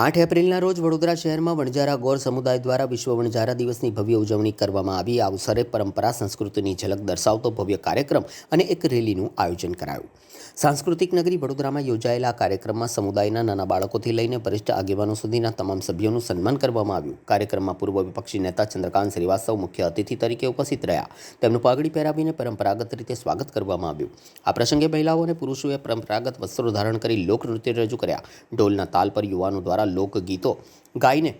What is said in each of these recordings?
8 એપ્રિલના રોજ વડોદરા શહેરમાં વણજારા ગોર સમુદાય દ્વારા વિશ્વ વણજારા દિવસની ભવ્ય ઉજવણી કરવામાં આવી। આ અવસરે પરંપરા સંસ્કૃતિની ઝલક દર્શાવતો ભવ્ય કાર્યક્રમ અને એક રેલીનું આયોજન કરાયું। સાંસ્કૃતિક નગરી વડોદરામાં યોજાયેલા આ કાર્યક્રમમાં સમુદાયના નાના બાળકોથી લઈને વરિષ્ઠ આગેવાનો સુધીના તમામ સભ્યોનું સન્માન કરવામાં આવ્યું। કાર્યક્રમમાં પૂર્વ વિપક્ષી નેતા ચંદ્રકાંત શ્રીવાસ્તવ મુખ્ય અતિથિ તરીકે ઉપસ્થિત રહ્યા। તેમનું પાઘડી પહેરાવીને પરંપરાગત રીતે સ્વાગત કરવામાં આવ્યું। આ પ્રસંગે મહિલાઓ અને પુરુષોએ પરંપરાગત વસ્ત્રો ધારણ કરી લોકનૃત્ય રજૂ કર્યા। ઢોલના તાલ પર યુવાનો દ્વારા લોકગીતો ગાઈને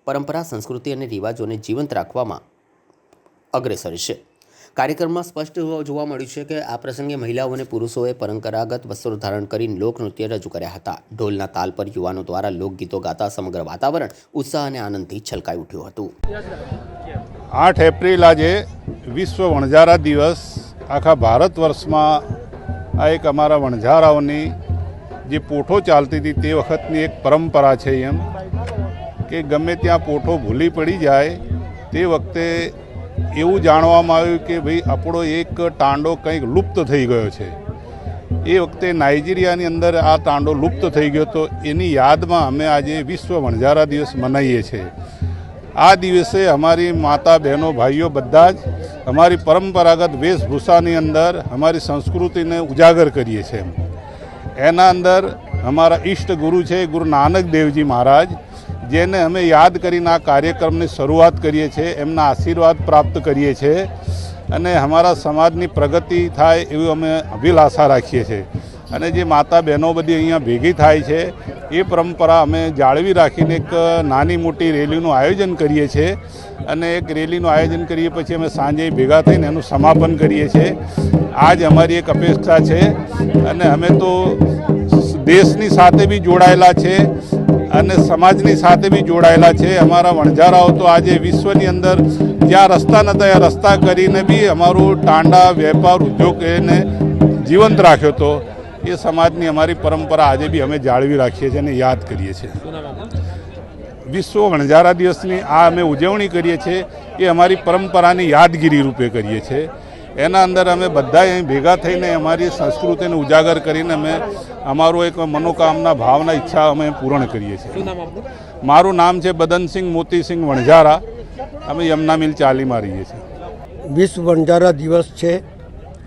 પરંપરા સંસ્કૃતિ અને રિવાજોને જીવંત રાખવામાં અગ્રેસર છે। કાર્યક્રમમાં સ્પષ્ટ જોવા મળ્યું છે કે આ પ્રસંગે મહિલાઓ અને પુરુષોએ પરંપરાગત વસ્ત્રો ધારણ કરીને લોકનૃત્ય રજૂ કર્યા હતા। ઢોલના તાલ પર યુવાનો દ્વારા લોકગીતો ગાતા સમગ્ર વાતાવરણ ઉત્સાહ અને આનંદથી છલકાઈ ઉઠ્યું હતું। 8 એપ્રિલ આજે વિશ્વ વણજારા દિવસ આખા ભારત વર્ષમાં આ એક અમારા વણજારાઓની જે પોઠો ચાલતી હતી તે વખતની એક પરંપરા છે એમ કે ગમે ત્યાં પોઠો ભૂલી પડી જાય તે વખતે એવું જાણવામાં આવ્યું કે ભાઈ આપણો એક તાંડો કંઈક લુપ્ત થઈ ગયો છે। એ વખતે નાઇજીરિયાની અંદર આ તાંડો લુપ્ત થઈ ગયો તો એની યાદમાં અમે આજે વિશ્વ વણજારા દિવસ મનાવીએ છીએ। આ દિવસે અમારી માતા બહેનો ભાઈઓ બધા જ અમારી પરંપરાગત વેશભૂષાની અંદર અમારી સંસ્કૃતિને ઉજાગર કરીએ છીએ। એના અંદર અમારા ઈષ્ટ ગુરુ છે ગુરુ નાનક દેવજી મહારાજ, જેને અમે યાદ કરીને આ કાર્યક્રમની શરૂઆત કરીએ છીએ, એમના આશીર્વાદ પ્રાપ્ત કરીએ છીએ અને અમારા સમાજની પ્રગતિ થાય એવી અમે અભિલાષા રાખીએ છીએ। અને જે માતા બહેનો બધી અહીંયા ભેગી થાય છે એ પરંપરા અમે જાળવી રાખીને એક નાની મોટી રેલીનું આયોજન કરીએ છીએ અને એક રેલીનું આયોજન કરીએ પછી અમે સાંજે ભેગા થઈને એનું સમાપન કરીએ છીએ। આ જ અમારી એક અપેક્ષા છે અને અમે તો દેશની સાથે બી જોડાયેલા છે અને સમાજની સાથે બી જોડાયેલા છે। અમારા વણજારાઓ તો આજે વિશ્વની અંદર જ્યાં રસ્તા નહોતા ત્યાં રસ્તા કરીને બી અમારું ટાંડા વેપાર ઉદ્યોગ એને જીવંત રાખ્યો હતો। એ સમાજની અમારી પરંપરા આજે બી અમે જાળવી રાખીએ છીએ અને યાદ કરીએ છીએ। વિશ્વ વણજારા દિવસની આ અમે ઉજવણી કરીએ છીએ એ અમારી પરંપરાની યાદગીરી રૂપે કરીએ છીએ। એના અંદર અમે બધા અહીં ભેગા થઈને અમારી સંસ્કૃતિને ઉજાગર કરીને અમે અમારું એક મનોકામના ભાવના ઈચ્છા અમે પૂર્ણ કરીએ છીએ। મારું નામ છે બદનસિંહ મોતીસિંહ વણજારા, અમે યમુના મિલ ચાલીમાં રહીએ છીએ। વિશ્વ વણજારા દિવસ છે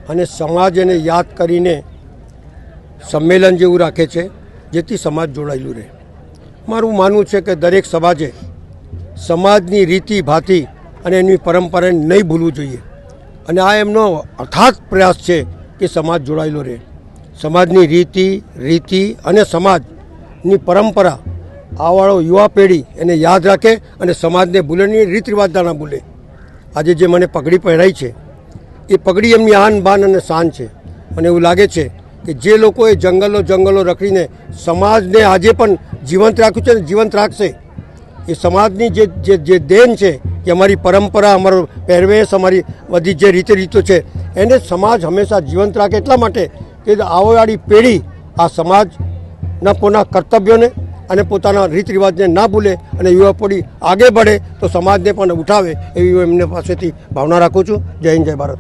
અને સમાજ એને યાદ કરીને સંમેલન જેવું રાખે છે જેથી સમાજ જોડાયેલું રહે। મારું માનવું છે કે દરેક સમાજે સમાજની રીતિ ભાતી અને એની પરંપરાને નહીં ભૂલવું જોઈએ અને આ એમનો અથાગ પ્રયાસ છે કે સમાજ જોડાયેલો રહે। સમાજની રીતિ અને સમાજની પરંપરા આવાળો યુવા પેઢી એને યાદ રાખે અને સમાજને ભૂલે નહીં, રીત રિવાજના ના ભૂલે। આજે જે મને પગડી પહેરાઈ છે એ પગડી એમની આન બાન અને શાન છે। મને એવું લાગે છે કે જે લોકોએ જંગલો રખડીને સમાજને આજે પણ જીવંત રાખ્યું છે ને જીવંત રાખશે, એ સમાજની જે દેન છે કે અમારી પરંપરા, અમારો પહેરવેશ, અમારી બધી જે રીતો છે એને સમાજ હંમેશા જીવંત રાખે એટલા માટે કે આવવાવાળી પેઢી આ સમાજના પોતાના કર્તવ્યોને અને પોતાના રીત રિવાજને ના ભૂલે અને યુવા પેઢી આગળ बढ़ે તો સમાજને પણ ઉઠાવે એવી હું એમને પાસેથી ભાવના રાખું છું। જય હિન્દ, જય ભારત।